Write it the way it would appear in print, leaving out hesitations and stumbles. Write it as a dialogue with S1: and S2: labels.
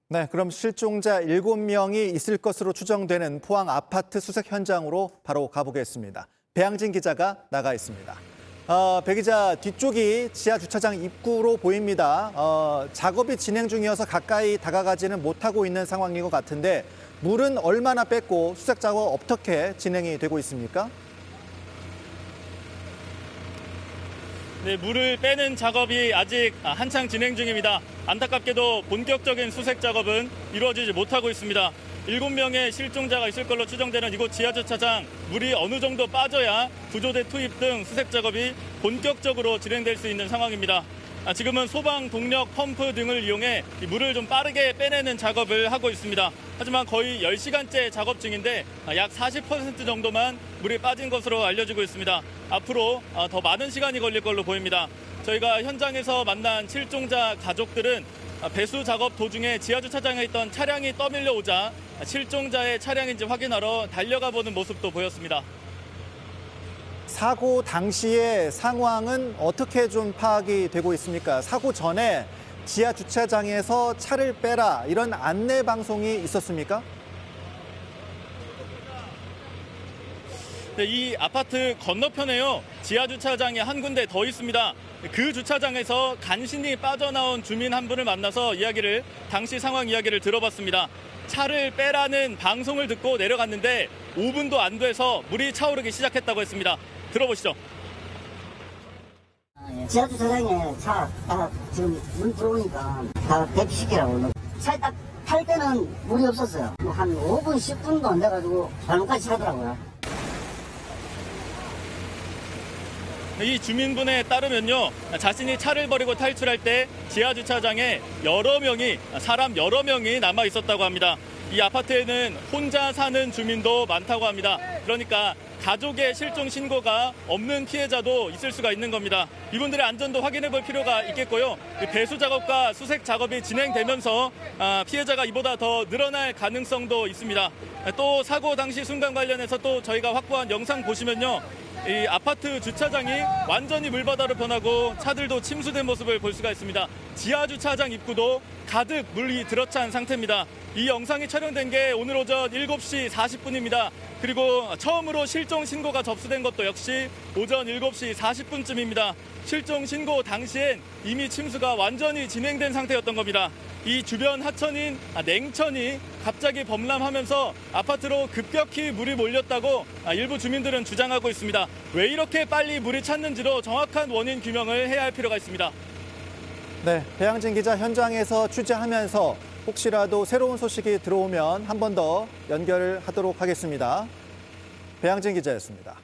S1: 네, 그럼 실종자 7명이 있을 것으로 추정되는 포항 아파트 수색 현장으로 바로 가보겠습니다. 배양진 기자가 나가 있습니다. 배 기자, 뒤쪽이 지하 주차장 입구로 보입니다. 작업이 진행 중이어서 가까이 다가가지는 못하고 있는 상황인 것 같은데 물은 얼마나 뺐고 수색 작업 어떻게 진행이 되고 있습니까?
S2: 네, 물을 빼는 작업이 아직 한창 진행 중입니다. 안타깝게도 본격적인 수색 작업은 이루어지지 못하고 있습니다. 7명의 실종자가 있을 걸로 추정되는 이곳 지하주차장, 물이 어느 정도 빠져야 구조대 투입 등 수색 작업이 본격적으로 진행될 수 있는 상황입니다. 지금은 소방, 동력, 펌프 등을 이용해 물을 좀 빠르게 빼내는 작업을 하고 있습니다. 하지만 거의 10시간째 작업 중인데 약 40% 정도만 물이 빠진 것으로 알려지고 있습니다. 앞으로 더 많은 시간이 걸릴 걸로 보입니다. 저희가 현장에서 만난 실종자 가족들은 배수 작업 도중에 지하주차장에 있던 차량이 떠밀려 오자 실종자의 차량인지 확인하러 달려가 보는 모습도 보였습니다.
S1: 사고 당시의 상황은 어떻게 좀 파악이 되고 있습니까? 사고 전에 지하 주차장에서 차를 빼라 이런 안내 방송이 있었습니까?
S2: 네, 이 아파트 건너편에요. 지하 주차장이 한 군데 더 있습니다. 그 주차장에서 간신히 빠져나온 주민 한 분을 만나서 당시 상황 이야기를 들어봤습니다. 차를 빼라는 방송을 듣고 내려갔는데 5분도 안 돼서 물이 차오르기 시작했다고 했습니다. 들어보시죠.
S3: 지하주차장에 차 지금 문 들어오니까 다 대피시키라고. 차에 딱 탈 때는 물이 없었어요. 한 5분, 10분도 안 돼가지고 발목까지 차더라고요.
S2: 이 주민분에 따르면요, 자신이 차를 버리고 탈출할 때 지하 주차장에 사람 여러 명이 남아 있었다고 합니다. 이 아파트에는 혼자 사는 주민도 많다고 합니다. 그러니까 가족의 실종 신고가 없는 피해자도 있을 수가 있는 겁니다. 이분들의 안전도 확인해 볼 필요가 있겠고요. 배수 작업과 수색 작업이 진행되면서 피해자가 이보다 더 늘어날 가능성도 있습니다. 또 사고 당시 순간 관련해서 또 저희가 확보한 영상 보시면요, 이 아파트 주차장이 완전히 물바다로 변하고 차들도 침수된 모습을 볼 수가 있습니다. 지하 주차장 입구도 가득 물이 들어찬 상태입니다. 이 영상이 촬영된 게 오늘 오전 7시 40분입니다. 그리고 처음으로 실종 신고가 접수된 것도 역시 오전 7시 40분쯤입니다. 실종 신고 당시엔 이미 침수가 완전히 진행된 상태였던 겁니다. 이 주변 하천인 냉천이 갑자기 범람하면서 아파트로 급격히 물이 몰렸다고 일부 주민들은 주장하고 있습니다. 왜 이렇게 빨리 물이 찼는지로 정확한 원인 규명을 해야 할 필요가 있습니다.
S1: 네, 배양진 기자 현장에서 취재하면서 혹시라도 새로운 소식이 들어오면 한 번 더 연결을 하도록 하겠습니다. 배양진 기자였습니다.